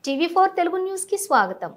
టీవీ4 Telugu news కి స్వాగతం.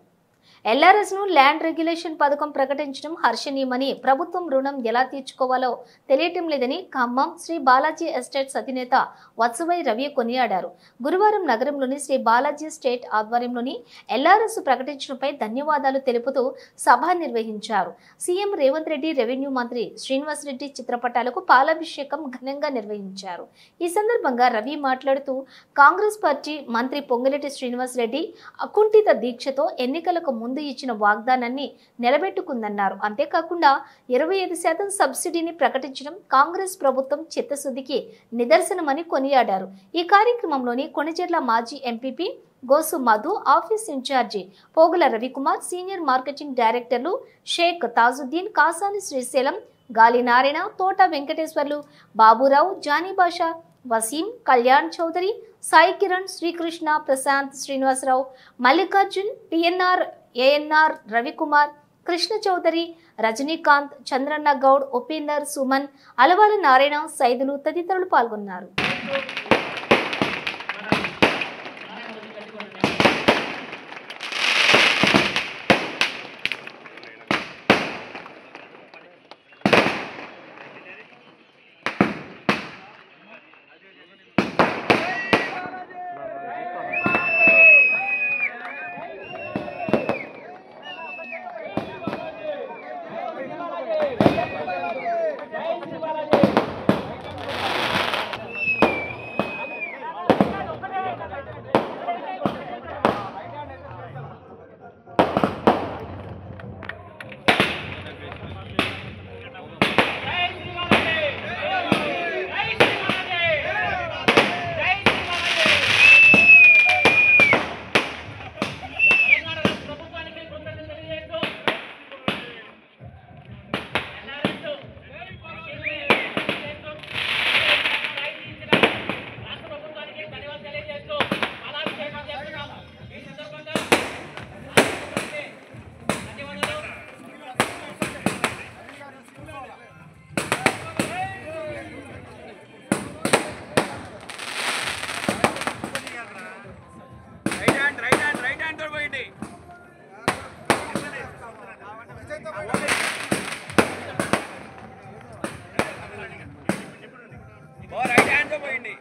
LRS ను ల్యాండ్ రెగ్యులేషన్ పథకం ప్రకటించడం హర్షణీయమని ప్రభుత్వం రుణం ఎలా తీర్చుకోవాలో తెలియటం లేదని ఖమ్మం శ్రీ బాలాజీ ఎస్టేట్స్ అధినేత వత్సవై రవి కొనియాడారు. గురువారం నగరంలోని శ్రీ బాలాజీ ఎస్టేట్ ఆధ్వర్యంలోని ఎల్ఆర్ఎస్ ప్రకటించడంపై ధన్యవాదాలు తెలుపుతూ సభ నిర్వహించారు. సీఎం రేవంత్ రెడ్డి, రెవెన్యూ మంత్రి శ్రీనివాస్ రెడ్డి చిత్రపటాలకు పాలాభిషేకం ఘనంగా నిర్వహించారు. ఈ సందర్భంగా రవి మాట్లాడుతూ కాంగ్రెస్ పార్టీ మంత్రి పొంగిరెడ్డి శ్రీనివాస్ రెడ్డి అకుంఠిత దీక్షతో ఎన్నికలకు ముందు ఇచ్చిన వాగ్దానాన్ని నిలబెట్టుకుందన్నారు. అంతేకాకుండా 25% సబ్సిడీని ప్రకటించడం కాంగ్రెస్ ప్రభుత్వం చిత్తశుద్ధికి నిదర్శనమని కొనియాడారు. ఈ కార్యక్రమంలోని కొణిజర్ల మాజీ MPP Gosu Madhu, office incharge Pogula Ravikumar, senior marketing డైరెక్టర్లు షేక్ తాజుద్దీన్, కాసాని శ్రీశైలం, గాలి నారాయణ, తోట వెంకటేశ్వర్లు, బాబురావు, జానీ బాషా, వసీం, కళ్యాణ్ చౌదరి, సాయి కిరణ్, శ్రీకృష్ణ, ప్రశాంత్, శ్రీనివాసరావు, మల్లికార్జున్, పిఎన్ఆర్, ఏఎన్ఆర్, రవికుమార్, కృష్ణ చౌదరి, రజనీకాంత్, చంద్రన్న గౌడ్, ఉపేందర్, సుమన్, అలవాల నారాయణ, సైదులు తదితరులు పాల్గొన్నారు.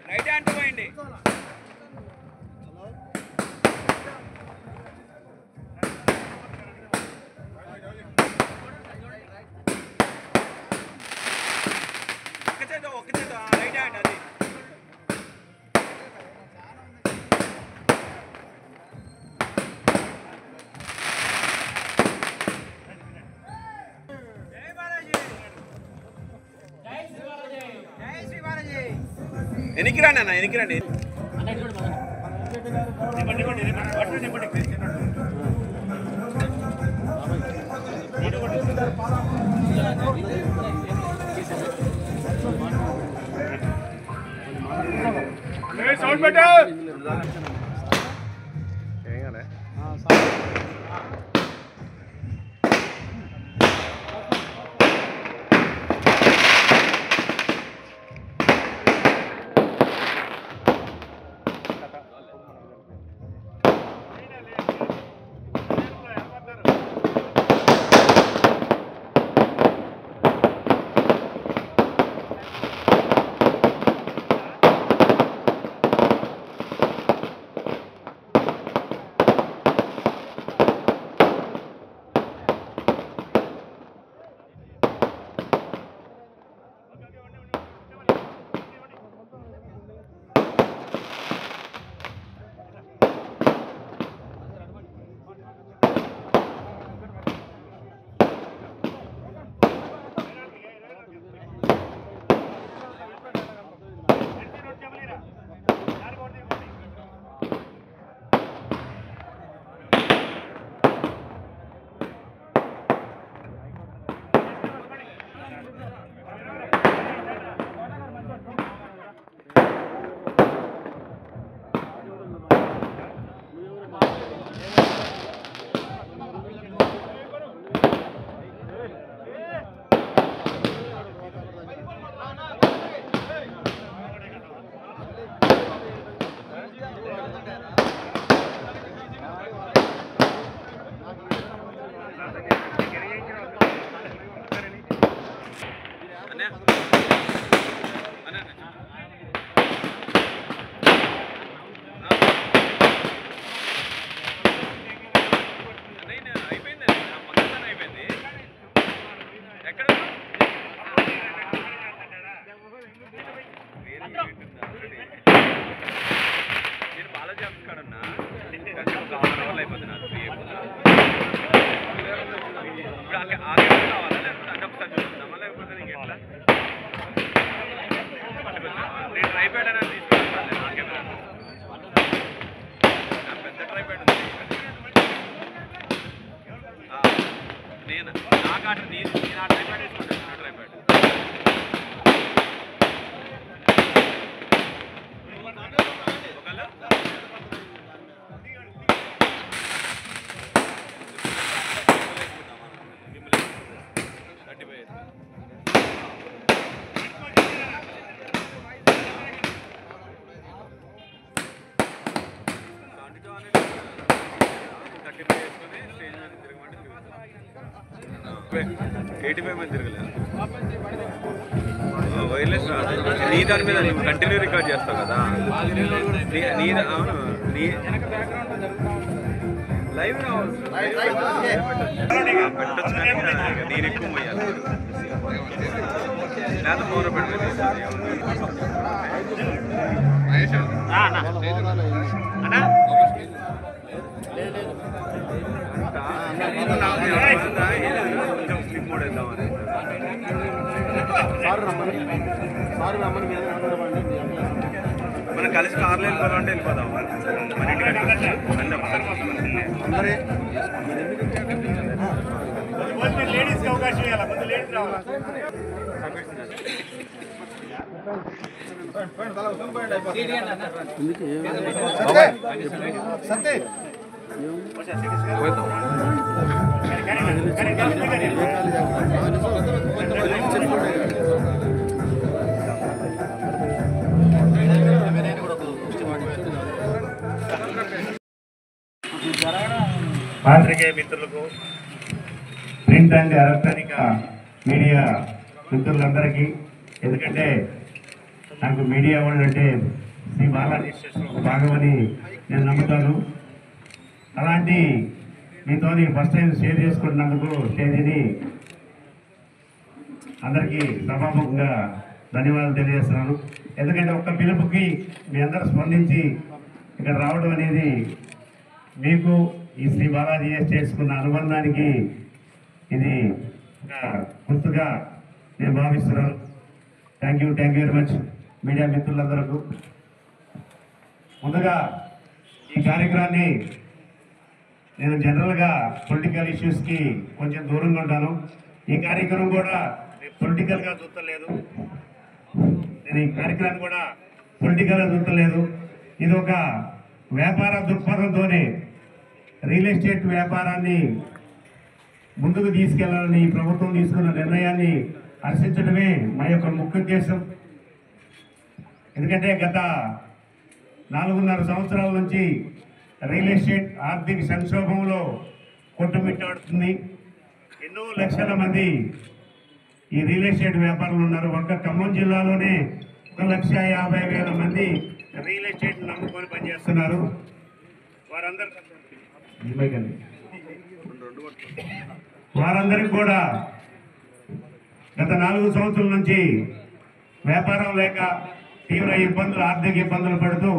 రైట్ హ్యాండ్ పోయింది. ఒక్క చేత రైట్ హ్యాండ్ అది. ఎనికిరండి అన్న, ఎనికిరండి. సౌండ్ పెట్టు. కావాలా లేకపోతే అంటే ఒకసారి చూపిద్దామా లేకపోతే నీకు ఎట్లా నేను ట్రైప్యాడ్ అనేది తీసుకుంటాను నాకేనా పెద్ద ట్రైప్యాడ్ ఉంది నేను నాకు అటు నేను ఆ ట్రైప్యాడ్ వేసుకుంటాను చిన్న ట్రైప్యాడ్ వైర్లెస్ నీ దాని మీద నువ్వు కంటిన్యూ రికార్డ్ చేస్తావు కదా నీ అవును నీ లైవ్ పెట్టచ్చు కానీ నేను ఎక్కువ పోయాలి లేదా ఫోన్ పెట్టలేదు కొంచెం స్లిప్ మోడ్ వేద్దామని మనం కలిసి కార్లో వెళ్ళిపోదాం అంటే వెళ్ళిపోదాం మన ఇంటికి లేడీస్కి అవకాశం ఇవ్వాలి ముందు లేడీస్ రావాలి పాత్రికేయ మిత్రులకు ప్రింట్ అండ్ ఎలక్ట్రానిక్ మీడియా మిత్రులందరికీ ఎందుకంటే నాకు మీడియా వాళ్ళు అంటే శ్రీ బాలాజీ భాగమని నేను నమ్ముతాను. అలాంటి మీతో ఫస్ట్ టైం షేర్ చేసుకుంటున్నందుకు స్టేజీని అందరికీ సభాముఖంగా ధన్యవాదాలు తెలియజేస్తున్నాను. ఎందుకంటే ఒక్క పిలుపుకి మీ అందరూ స్పందించి ఇక్కడ రావడం అనేది మీకు ఈ శ్రీ బాలాజీ చేసుకున్న అనుబంధానికి ఇది గుర్తుగా నేను భావిస్తున్నాను. Thank you very much media మిత్రులందరూ. ముందుగా ఈ కార్యక్రమాన్ని నేను జనరల్గా పొలిటికల్ ఇష్యూస్కి కొంచెం దూరంగా ఉంటాను. ఈ కార్యక్రమం కూడా పొలిటికల్గా చూస్తలేదు, నేను ఈ కార్యక్రమాన్ని కూడా పొలిటికల్గా చూస్తలేదు. ఇది ఒక వ్యాపార దృక్పథంతోనే రియల్ ఎస్టేట్ వ్యాపారాన్ని ముందుకు తీసుకెళ్లాలని ప్రభుత్వం తీసుకున్న నిర్ణయాన్ని హర్షించడమే మా యొక్క ముఖ్య ఉద్దేశం. ఎందుకంటే గత 4.5 సంవత్సరాల నుంచి రియల్ ఎస్టేట్ ఆర్థిక సంక్షోభంలో కొట్టుమిట్టాడుతుంది. ఎన్నో లక్షల మంది ఈ రియల్ ఎస్టేట్ వ్యాపారులు ఉన్నారు. ఒక్క ఖమ్మం జిల్లాలోనే 1,50,000 మంది రియల్ ఎస్టేట్ నమ్ముకొని పనిచేస్తున్నారు. వారందరికీ కూడా గత 4 సంవత్సరాల నుంచి వ్యాపారం లేక తీవ్ర ఇబ్బందులు, ఆర్థిక ఇబ్బందులు పడుతూ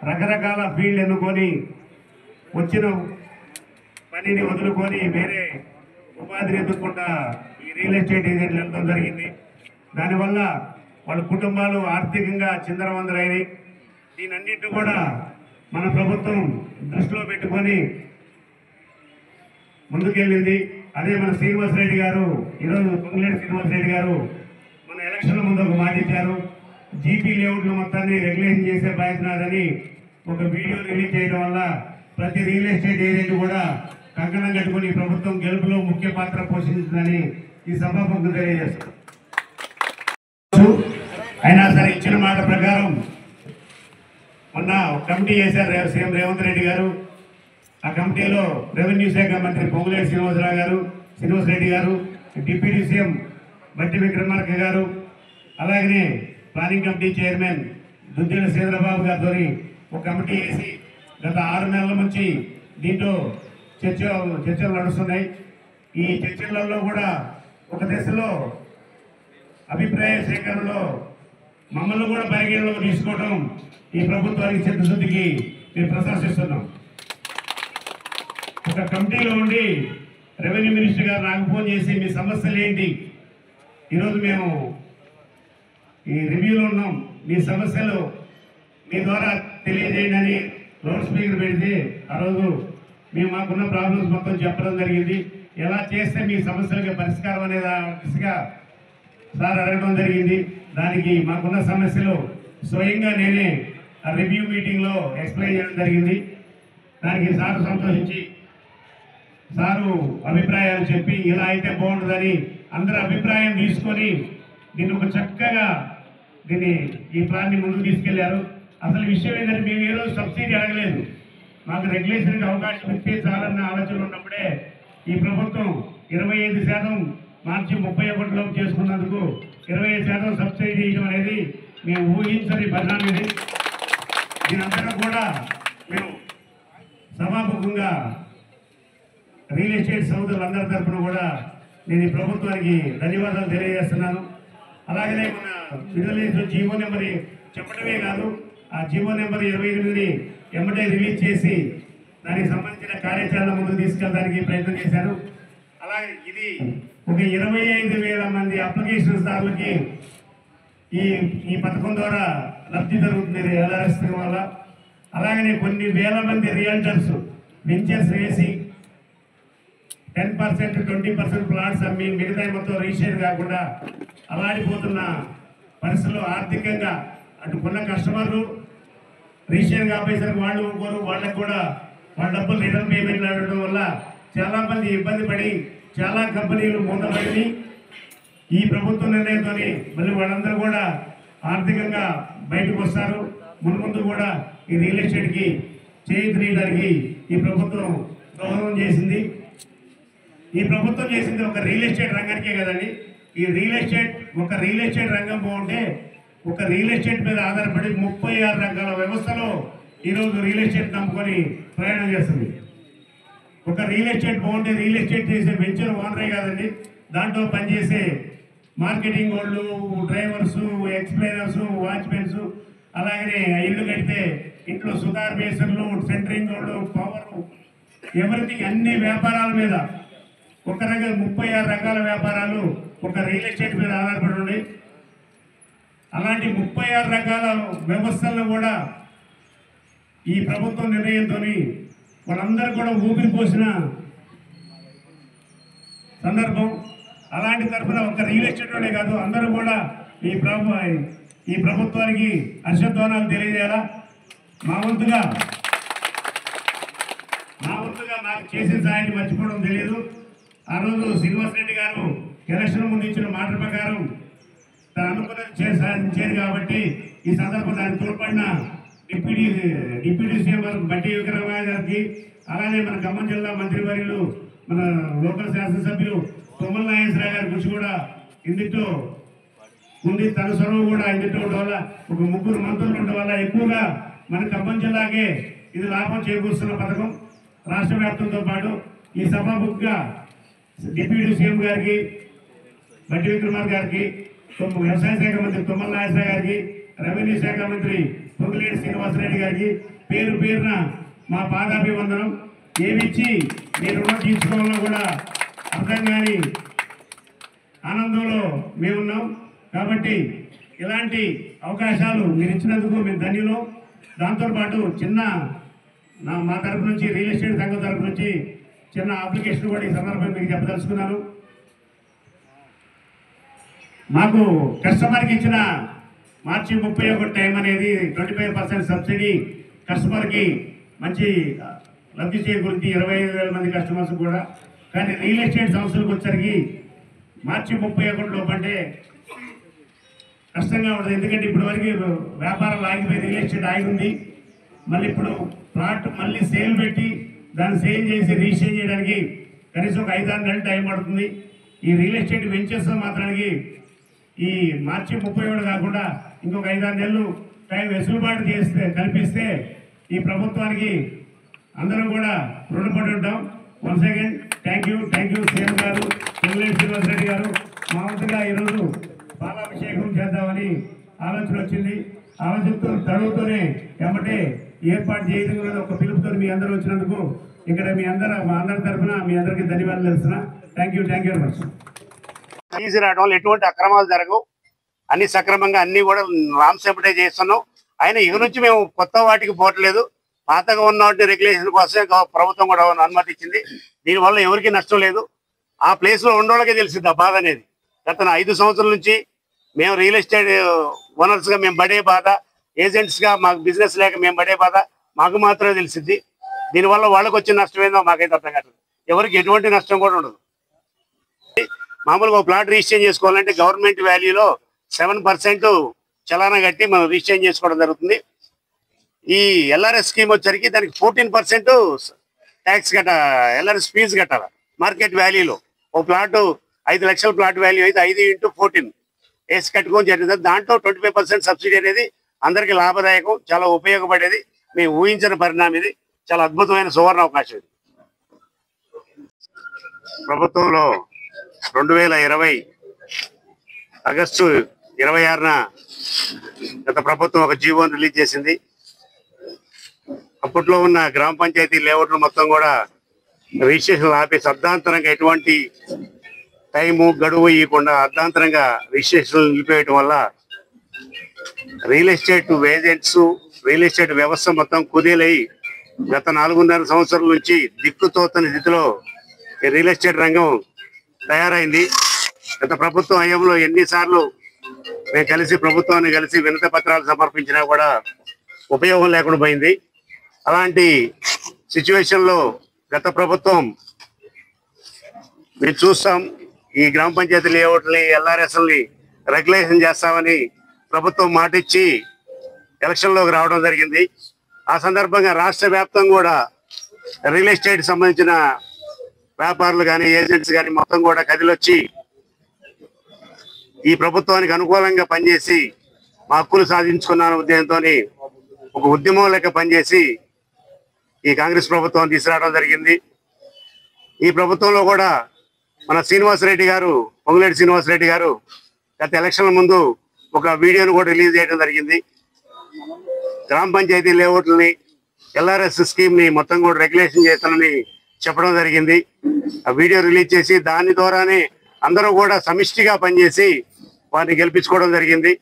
రకరకాల ఫీల్డ్ ఎన్నుకొని వచ్చిన పనిని వదులుకొని వేరే ఉపాధిని ఎదుర్కొంటా ఈ రియల్ ఎస్టేట్ ఏజెంట్లు వెళ్ళడం జరిగింది. దానివల్ల వాళ్ళ కుటుంబాలు ఆర్థికంగా చిందరవందరైనవి. దీనన్నింటినీ కూడా మన ప్రభుత్వం దృష్టిలో పెట్టుకొని ముందుకెళ్ళింది. అదే మన శ్రీనివాసరెడ్డి గారు, ఈరోజు పొంగులేటి శ్రీనివాసరెడ్డి గారు మన ఎలక్షన్ల ముందు ఒక మాట ఇచ్చారు, జీపీ లేఅవుట్లు మొత్తాన్ని రెగ్యులేషన్ చేసే ప్రయత్నాలని ఒక వీడియో రిలీజ్ చేయడం వల్ల ప్రతి రియల్ ఎస్టేట్ ఏజెంట్ కూడా కంకణం కట్టుకుని ప్రభుత్వం గెలుపులో ముఖ్య పాత్ర పోషించిందని ఈ సభాముఖంగా తెలియజేస్తారు. అయినా సరే ఇచ్చిన మాట ప్రకారం మొన్న కమిటీ చేశారు సీఎం రేవంత్ రెడ్డి గారు. ఆ కమిటీలో రెవెన్యూ శాఖ మంత్రి పొంగులేటి శ్రీనివాసరెడ్డి గారు, డిప్యూటీ సీఎం బట్టి విక్రమార్క గారు, అలాగనే planning committee chairman Duddilla Sridhar Babu గారితో ఒక కమిటీ వేసి గత 6 నెలల నుంచి దీంట్లో చర్చలు నడుస్తున్నాయి. ఈ చర్చలలో కూడా ఒక దశలో అభిప్రాయ సేకరణలో మమ్మల్ని కూడా పరిగణలోకి తీసుకోవడం ఈ ప్రభుత్వానికి చిత్తశుద్ధికి మేము ప్రశంసిస్తున్నాం. ఒక కమిటీలో ఉండి రెవెన్యూ మినిస్టర్ గారు నాకు ఫోన్ చేసి మీ సమస్యలు ఏంటి, ఈరోజు మేము ఈ రివ్యూలో ఉన్నాం, మీ సమస్యలు మీ ద్వారా తెలియజేయండి అని లౌడ్ స్పీకర్ పెడితే ఆ రోజు మేము మాకున్న ప్రాబ్లమ్స్ మొత్తం చెప్పడం జరిగింది. ఎలా చేస్తే మీ సమస్యలకు పరిష్కారం అనే దిశగా సార్ అడగడం జరిగింది. దానికి మాకున్న సమస్యలు స్వయంగా నేనే ఆ రివ్యూ మీటింగ్లో ఎక్స్ప్లెయిన్ చేయడం జరిగింది. దానికి సారు సంతోషించి సారు అభిప్రాయాలు చెప్పి ఇలా అయితే బాగుంటుందని అందరి అభిప్రాయం తీసుకొని దీన్ని ఒక చక్కగా ఈ ప్లాన్ని ముందుకు తీసుకెళ్లారు. అసలు విషయం ఏంటంటే మేము ఏ రోజు సబ్సిడీ అడగలేదు. మాకు రెగ్యులేషన్కి అవకాశం ఇస్తే చాలన్న ఆలోచన ఉన్నప్పుడే ఈ ప్రభుత్వం 25% మార్చి 31లోపు చేసుకున్నందుకు 25% సబ్సిడీ ఇవ్వడం అనేది మేము ఊహించని పరిణామం ఇది. దీనంతటా కూడా మేము సభాముఖంగా రియల్ ఎస్టేట్ సోదరులందరి తరఫున కూడా నేను ఈ ప్రభుత్వానికి ధన్యవాదాలు తెలియజేస్తున్నాను. అలాగనే మన విడుదల జీవో నెంబర్ చెప్పడమే కాదు, ఆ జీవో నెంబర్ 28ని ఎమ్మటే రిలీజ్ చేసి దానికి సంబంధించిన కార్యాచరణ ముందుకు తీసుకెళ్ళడానికి ప్రయత్నం చేశారు. అలాగే ఇది ఒక 25,000 మంది అప్లికేషన్ దారులకి ఈ పథకం ద్వారా లబ్ధి జరుగుతుంది LRS వల్ల. అలాగనే కొన్ని వేల మంది రియల్టర్స్ వెంచర్స్ వేసి 10%, 20% ప్లాట్స్ అమ్మి మిగతా మొత్తం రిజిస్టర్ కాకుండా అలాడిపోతున్న పరిస్థితుల్లో ఆర్థికంగా అటు కొన్న కస్టమర్లు రిజిస్టర్ కాపేసరికి వాళ్ళు ఇంకోరు వాళ్ళకు కూడా వాళ్ళ డబ్బులు రిటర్న్ పేమెంట్లు అడగడం వల్ల చాలా మంది ఇబ్బంది పడి చాలా కంపెనీలు మూతపడి ఈ ప్రభుత్వ నిర్ణయంతో మళ్ళీ వాళ్ళందరూ కూడా ఆర్థికంగా బయటకు వస్తారు. ముందు కూడా ఈ రియల్ ఎస్టేట్కి చేయూతనియడానికి ఈ ప్రభుత్వం దోహదం చేసింది. ఈ ప్రభుత్వం చేసింది ఒక రియల్ ఎస్టేట్ రంగానికే కదండి. ఈ రియల్ ఎస్టేట్ రంగం బాగుంటే ఒక రియల్ ఎస్టేట్ మీద ఆధారపడి 36 రకాల వ్యవస్థలో ఈరోజు రియల్ ఎస్టేట్ నమ్ముకొని ప్రయాణం చేస్తుంది. ఒక రియల్ ఎస్టేట్ బాగుంటే రియల్ ఎస్టేట్ చేసే వెంచర్ ఓనరే కాదండి, దాంట్లో పనిచేసే మార్కెటింగ్ వాళ్ళు, డ్రైవర్స్, ఎక్స్ప్లెయినర్స్, వాచ్మెన్స్, అలాగనే ఇల్లు కడితే ఇంట్లో సుతార్ మేసర్లు, సెంటరింగ్ వాళ్ళు, పవర్, ఎవరికి అన్ని వ్యాపారాల మీద ఒక రకం 36 రకాల వ్యాపారాలు ఒక రియల్ ఎస్టేట్ మీద ఆధారపడి ఉన్నాయి. అలాంటి 36 రకాల వ్యవస్థలను కూడా ఈ ప్రభుత్వం నిర్ణయంతో వాళ్ళందరూ కూడా ఊపిరి పోసిన సందర్భం. అలాంటి తరఫున ఒక రియల్ ఎస్టేట్లోనే కాదు అందరూ కూడా ఈ ప్రభుత్వానికి హర్షధ్వానాలు తెలియజేయాలా. మా వంతుగా నాకు చేసిన సాయాన్ని మర్చిపోవడం తెలియదు. ఆ రోజు శ్రీనివాస్ రెడ్డి గారు ఎలక్షన్ ముందు ఇచ్చిన మాట ప్రకారం తను అనుకున్నది సాధించారు కాబట్టి ఈ సందర్భంగా దానికి తోడ్పడిన డిప్యూటీ సీఎం బట్టి విక్రమరావు గారికి, అలానే మన ఖమ్మం జిల్లా మంత్రివర్యులు, మన లోకల్ శాసనసభ్యులు తుమ్మల నాగేశ్వరరావు గారి కృషి కూడా ఇందులో ఉంది. తన సొరవ కూడా ఇందులో ఉండడం వల్ల ఒక 3 మంత్రులు ఉండడం వల్ల ఎక్కువగా మన ఖమ్మం జిల్లాకే ఇది లాభం చేకూరుస్తున్న పథకం. రాష్ట్ర వ్యాప్తంతో పాటు ఈ సభాముఖంగా డిప్యూటీ సీఎం గారికి, బట్టి విక్రమార్క గారికి, వ్యవసాయ శాఖ మంత్రి తుమ్మల నాగేశ్వరరావు గారికి, రెవెన్యూ శాఖ మంత్రి పొంగులేటి శ్రీనివాసరెడ్డి గారికి పేరు పేరున మా పాదాభివందనం. ఏమిచ్చి మీరు రుణం తీసుకోవాలో కూడా అర్థం కాని ఆనందంలో మేమున్నాం. కాబట్టి ఇలాంటి అవకాశాలు మీరు ఇచ్చినందుకు మేము ధన్యులు. దాంతోపాటు మా తరపు నుంచి రియల్ ఎస్టేట్ సంఘం తరపు నుంచి చిన్న అప్లికేషన్ కూడా ఈ సందర్భంగా మీకు చెప్పదలుచుకున్నాను. మాకు కస్టమర్కి ఇచ్చిన మార్చి 31 టైం అనేది 25% సబ్సిడీ కస్టమర్కి మంచి లబ్ధి చేకూరింది 25,000 మంది కస్టమర్స్ కూడా. కానీ రియల్ ఎస్టేట్ సంస్థలకు వచ్చరికి మార్చి 31 లోపు అంటే కష్టంగా ఉంటుంది. ఎందుకంటే ఇప్పటి వరకు వ్యాపారాలు ఆగిపోయి రియల్ ఎస్టేట్ ఆగింది. మళ్ళీ ఇప్పుడు ప్లాట్ మళ్ళీ సేల్ పెట్టి దాన్ని సేల్ చేసి రిజిస్టర్ చేయడానికి కనీసం ఒక 5-6 నెలలు టైం పడుతుంది. ఈ రియల్ ఎస్టేట్ వెంచర్స్ మాత్రానికి ఈ మార్చి 31 కాకుండా ఇంకొక 5-6 నెలలు టైం వెసులుబాటు కల్పిస్తే ఈ ప్రభుత్వానికి అందరం కూడా రుణపడి ఉంటాం. Once again thank you CM గారు, పొంగులేటి శ్రీనివాసరెడ్డి గారు. మా వంతుగా ఈరోజు పాలాభిషేకం చేద్దామని ఆలోచన వచ్చింది. ఆలోచనతో తడువుతూనే ఎమ్మటే ఏర్పాటు చేయడం ఒక పిలుపుతో మీ అందరూ వచ్చినందుకు ఇక్కడ మా అందరి తరఫున మీ అందరికీ ధన్యవాదాలు తెలుస్తున్నా. Thank you very much. రావడం వల్ల ఎటువంటి అక్రమాలు జరగవు, అన్ని సక్రమంగా అన్ని కూడా రామ్సెంపటే చేస్తున్నాం. ఆయన ఇక నుంచి మేము కొత్త వాటికి పోవట్లేదు, పాతగా ఉన్న వాటి రెగ్యులేషన్ కోసమే ప్రభుత్వం కూడా అనుమతి ఇచ్చింది. దీనివల్ల ఎవరికి నష్టం లేదు. ఆ ప్లేస్ లో ఉండోళ్ళకే తెలిసింది ఆ బాధ అనేది. గత 5 సంవత్సరాల నుంచి మేము రియల్ ఎస్టేట్ ఓనర్స్ గా మేము పడే బాధ, ఏజెంట్స్ గా మాకు బిజినెస్ లేక మేము పడే బాధ మాకు మాత్రమే తెలిసింది. దీనివల్ల వాళ్ళకి వచ్చిన నష్టం ఏందో మాకైతే అర్థం కాదు. ఎవరికి ఎటువంటి నష్టం కూడా ఉండదు. మామూలుగా ఒక ప్లాట్ రిజిస్ట్రేషన్ చేసుకోవాలంటే గవర్నమెంట్ వాల్యూలో 7% చలానా కట్టి మనం రిజిస్ట్రేషన్ చేసుకోవడం జరుగుతుంది. ఈ ఎల్ఆర్ఎస్ స్కీమ్ వచ్చరికి దానికి 14% ట్యాక్స్ ఎల్ఆర్ఎస్ ఫీజు కట్టాలి. మార్కెట్ వాల్యూలో ఒక ప్లాట్ 5 లక్షల ప్లాట్ వాల్యూ అయితే 5 × 14 వేసి కట్టుకొని జరిగింది. దాంట్లో 25% సబ్సిడీ అనేది అందరికీ లాభదాయకం, చాలా ఉపయోగపడేది. మేము ఊహించిన పరిణామం ఇది. చాలా అద్భుతమైన సువర్ణ అవకాశం ఇది. ప్రభుత్వంలో 2020 ఆగస్టు 26న గత ప్రభుత్వం ఒక జీవోని రిలీజ్ చేసింది. అప్పట్లో ఉన్న గ్రామ పంచాయతీ లేఅవుట్లు మొత్తం కూడా రిజిస్ట్రేషన్ ఆపేసి అర్ధాంతరంగా ఎటువంటి టైము గడువు ఇవ్వకుండా అర్ధాంతరంగా రిజిస్ట్రేషన్ నిలిపేయడం వల్ల real estate agents, real estate వ్యవస్థ మొత్తం కుదేలై గత 4.5 సంవత్సరాల నుంచి దిక్కుతోతని స్థితిలో రియల్ ఎస్టేట్ రంగం తయారైంది. గత ప్రభుత్వం హయాంలో ఎన్నిసార్లు మేము కలిసి ప్రభుత్వాన్ని కలిసి వినతి పత్రాలు సమర్పించినా కూడా ఉపయోగం లేకుండా పోయింది. అలాంటి సిచ్యువేషన్ లో గత ప్రభుత్వం మేము చూస్తాం, ఈ గ్రామ పంచాయతీ లేఅవుట్ని ఎల్ఆర్ఎస్ని రెగ్యులేషన్ చేస్తామని ప్రభుత్వం మాటిచ్చి ఎలక్షన్లోకి రావడం జరిగింది. ఆ సందర్భంగా రాష్ట్ర వ్యాప్తంగా కూడా రియల్ ఎస్టేట్ సంబంధించిన వ్యాపారులు కానీ ఏజెంట్స్ కానీ మొత్తం కూడా కదిలొచ్చి ఈ ప్రభుత్వానికి అనుకూలంగా పనిచేసి మా హక్కులు సాధించుకున్న ఉద్దేశంతో ఒక ఉద్యమం లెక్క పనిచేసి ఈ కాంగ్రెస్ ప్రభుత్వం తీసుకురావడం జరిగింది. ఈ ప్రభుత్వంలో కూడా మన శ్రీనివాసరెడ్డి గారు, పొంగులేటి శ్రీనివాసరెడ్డి గారు గత ఎలక్షన్ల ముందు ఒక వీడియోను కూడా రిలీజ్ చేయడం జరిగింది. గ్రామ పంచాయతీ లేఅవుట్లని ఎల్ఆర్ఎస్ స్కీమ్ని మొత్తం కూడా రెగ్యులేషన్ చేస్తానని చెప్పడం జరిగింది. ఆ వీడియో రిలీజ్ చేసి దాని ద్వారానే అందరూ కూడా సమిష్టిగా పనిచేసి వారిని గెలిపించుకోవడం జరిగింది.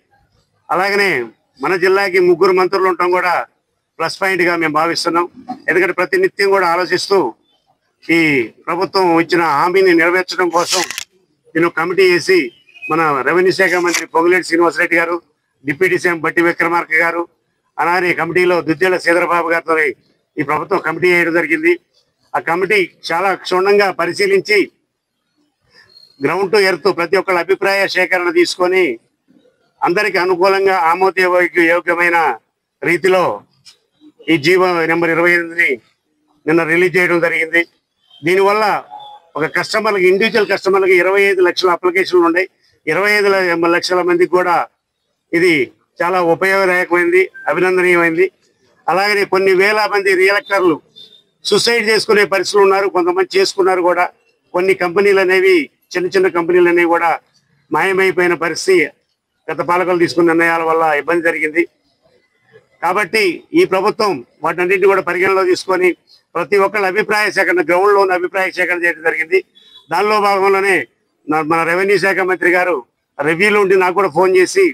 అలాగనే మన జిల్లాకి 3 మంత్రులు ఉండటం కూడా ప్లస్ పాయింట్గా మేము భావిస్తున్నాం. ఎందుకంటే ప్రతినిత్యం కూడా ఆలోచిస్తూ ఈ ప్రభుత్వం ఇచ్చిన హామీని నెరవేర్చడం కోసం నేను కమిటీ చేసి మన రెవెన్యూ శాఖ మంత్రి పొంగులేటి శ్రీనివాసరెడ్డి గారు, డిప్యూటీ సీఎం బట్టి విక్రమార్క గారు, అలానే కమిటీలో దుద్దేళ్ల శ్రీధరబాబు గారితో ఈ ప్రభుత్వం కమిటీ చేయడం జరిగింది. ఆ కమిటీ చాలా క్షుణ్ణంగా పరిశీలించి గ్రౌండ్ టు ఎర్త్ ప్రతి ఒక్కళ్ళ అభిప్రాయ సేకరణ తీసుకొని అందరికి అనుకూలంగా ఆమోదయోగ్యమైన రీతిలో ఈ జీవో నెంబర్ 28ని నిన్న రిలీజ్ చేయడం జరిగింది. దీనివల్ల ఒక కస్టమర్లకి, ఇండివిజువల్ కస్టమర్లకి 25 లక్షల అప్లికేషన్లు ఉన్నాయి. 25 లక్షల మందికి కూడా ఇది చాలా ఉపయోగదాయకమైంది, అభినందనీయమైంది. అలాగనే కొన్ని వేల మంది రియల్టర్లు సూసైడ్ చేసుకునే పరిస్థితులు ఉన్నారు, కొంతమంది చేసుకున్నారు కూడా. కొన్ని కంపెనీలు అనేవి, చిన్న కంపెనీలు అనేవి కూడా మాయమైపోయిన పరిస్థితి గత పాలకులు తీసుకున్న నిర్ణయాల వల్ల ఇబ్బంది జరిగింది. కాబట్టి ఈ ప్రభుత్వం వాటన్నింటినీ కూడా పరిగణలో తీసుకొని ప్రతి ఒక్కళ్ళ అభిప్రాయ సేకరణ, గ్రౌండ్లో ఉన్న అభిప్రాయ సేకరణ చేయడం జరిగింది. దానిలో భాగంలోనే మన రెవెన్యూ శాఖ మంత్రి గారు రివ్యూలో ఉండి నాకు కూడా ఫోన్ చేసి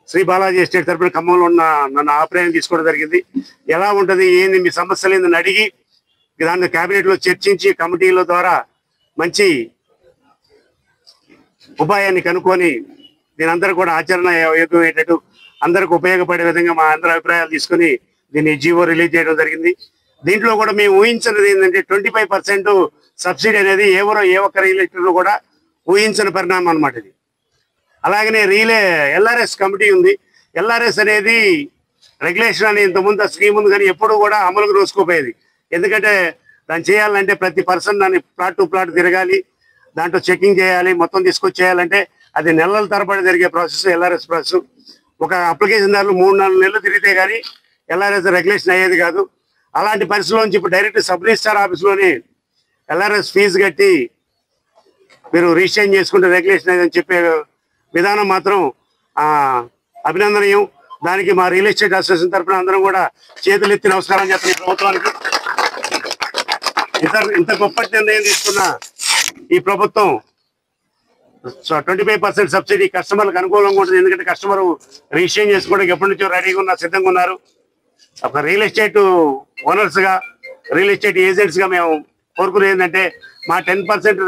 శ్రీ బాలాజీ ఎస్టేట్ తరపున ఖమ్మంలో ఉన్న నన్ను అభిప్రాయం తీసుకోవడం జరిగింది. ఎలా ఉంటుంది, ఏంది మీ సమస్యలు ఏందని అడిగి దాన్ని కేబినెట్లో చర్చించి కమిటీల ద్వారా మంచి ఉపాయాన్ని కనుక్కొని దీని అందరూ కూడా ఆచరణ యోగ్యమయ్యేటట్టు అందరికి ఉపయోగపడే విధంగా మా అందరి అభిప్రాయాలు తీసుకొని దీన్ని జీవో రిలీజ్ చేయడం జరిగింది. దీంట్లో కూడా మేము ఊహించినది ఏంటంటే 25% సబ్సిడీ అనేది ఏ ఒక్క రియల్ ఎస్టేట్లో కూడా ఊహించిన పరిణామం అనమాట ఇది. అలాగనే ఎల్ఆర్ఎస్ కమిటీ ఉంది. ఎల్ఆర్ఎస్ అనేది రెగ్యులేషన్ అని ఇంతకుముందు స్కీమ్ ఉంది, కానీ ఎప్పుడు కూడా అమలుకు రోజుకోపోయేది. ఎందుకంటే దాన్ని చేయాలంటే ప్రతి పర్సన్ దాన్ని ప్లాట్ టు ప్లాట్ తిరగాలి, దాంట్లో చెకింగ్ చేయాలి, మొత్తం తీసుకొచ్చి చేయాలంటే అది నెలల తరబడి జరిగే ప్రాసెస్ ఎల్ఆర్ఎస్ ప్రాసెస్. ఒక అప్లికేషన్ దారులు 3-4 నెలలు తిరిగితే కానీ ఎల్ఆర్ఎస్ రెగ్యులేషన్ అయ్యేది కాదు. అలాంటి పరిస్థితుల్లోంచి ఇప్పుడు డైరెక్ట్ సబ్ రిజిస్ట్రార్ ఆఫీస్లోనే ఎల్ఆర్ఎస్ ఫీజు కట్టి మీరు రిజిస్ట్రేషన్ చేసుకుంటే రెగ్యులేషన్ అయ్యేదని చెప్పే విధానం మాత్రం అభినందనీయం. దానికి మా రియల్ ఎస్టేట్ అసోసియేషన్ తరఫున అందరం కూడా చేతులు ఎత్తి నమస్కారం చేస్తాం ఈ ప్రభుత్వానికి. ఇంత గొప్ప నిర్ణయం తీసుకున్న ఈ ప్రభుత్వం 25% సబ్సిడీ కస్టమర్లకు అనుకూలంగా ఉంటుంది. ఎందుకంటే కస్టమర్ రిజిస్ట్రేషన్ చేసుకోవడానికి ఎప్పటి నుంచో రెడీగా ఉన్నారు, సిద్ధంగా ఉన్నారు. ఒక రియల్ ఎస్టేట్ ఓనర్స్ గా, రియల్ ఎస్టేట్ ఏజెంట్స్ గా మేము కోరుకునేది ఏంటంటే మా 10%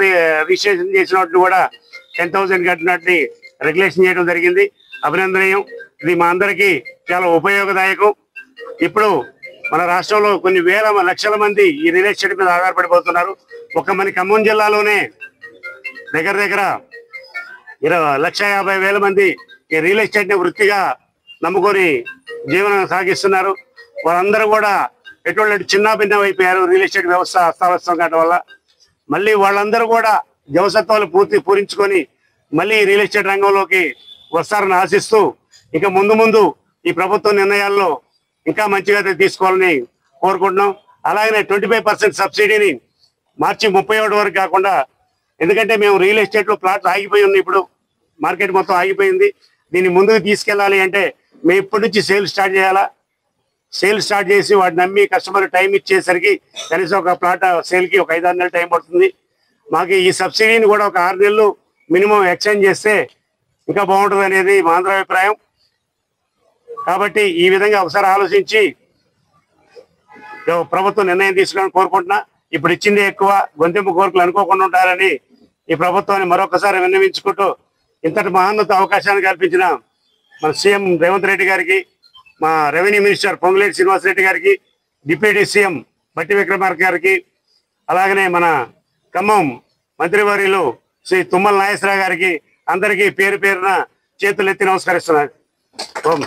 రిజిస్ట్రేషన్ చేసిన వాటిని కూడా 10,000 కట్టినట్టు రెగ్యులేషన్ చేయడం జరిగింది. అభినందనీయం. ఇది మా అందరికీ చాలా ఉపయోగదాయకం. ఇప్పుడు మన రాష్ట్రంలో కొన్ని వేల లక్షల మంది ఈ రియల్ ఎస్టేట్ మీద ఆధారపడిపోతున్నారు. ఒక మన ఖమ్మం జిల్లాలోనే దగ్గర 1,50,000 మంది ఈ రియల్ ఎస్టేట్ ని వృత్తిగా నమ్ముకొని జీవనం సాగిస్తున్నారు. వాళ్ళందరూ కూడా ఎటువంటి చిన్న భిన్నం అయిపోయారు రియల్ ఎస్టేట్ వ్యవస్థ అస్తవ్యస్తం కావడం వల్ల. మళ్ళీ వాళ్ళందరూ కూడా జవసత్వాలు పూరించుకొని మళ్ళీ రియల్ ఎస్టేట్ రంగంలోకి వస్తారని ఆశిస్తూ ఇక ముందు ఈ ప్రభుత్వ నిర్ణయాల్లో ఇంకా మంచిగా తీసుకోవాలని కోరుకుంటున్నాం. అలాగనే 25% సబ్సిడీని మార్చి 31 వరకు కాకుండా, ఎందుకంటే మేము రియల్ ఎస్టేట్ లో ప్లాట్లు ఆగిపోయి ఉన్నాయి, ఇప్పుడు మార్కెట్ మొత్తం ఆగిపోయింది. దీన్ని ముందుకు తీసుకెళ్ళాలి అంటే మేము ఇప్పటి నుంచి సేల్ స్టార్ట్ చేయాలా. సేల్ స్టార్ట్ చేసి వాటిని నమ్మి కస్టమర్ టైం ఇచ్చేసరికి కనీసం ఒక ప్లాట్ సేల్కి ఒక 5-6 నెలలు టైం పడుతుంది. మాకు ఈ సబ్సిడీని కూడా ఒక 6 నెలలు మినిమం ఎక్స్టెండ్ చేస్తే ఇంకా బాగుంటుంది అనేది మా అందరి అభిప్రాయం. కాబట్టి ఈ విధంగా ఒకసారి ఆలోచించి ప్రభుత్వం నిర్ణయం తీసుకోవాలని కోరుకుంటున్నా. ఇప్పుడు ఇచ్చింది ఎక్కువ, గొంతెంపు కోరికలు అనుకోకుండా ఉంటారని ఈ ప్రభుత్వాన్ని మరొకసారి విన్నవించుకుంటూ ఇంతటి మహోన్నత అవకాశాన్ని కల్పించిన మన సీఎం రేవంత్ రెడ్డి గారికి, మా రెవెన్యూ మినిస్టర్ పొంగులేటి శ్రీనివాసరెడ్డి గారికి, డిప్యూటీ సీఎం బట్టి విక్రమార్క గారికి, అలాగనే మన ఖమ్మం మంత్రివర్యులు శ్రీ తుమ్మల నాగేశ్వరరావు గారికి అందరికీ పేరు పేరున చేతులు ఎత్తి నమస్కరిస్తున్నారు. ఓం.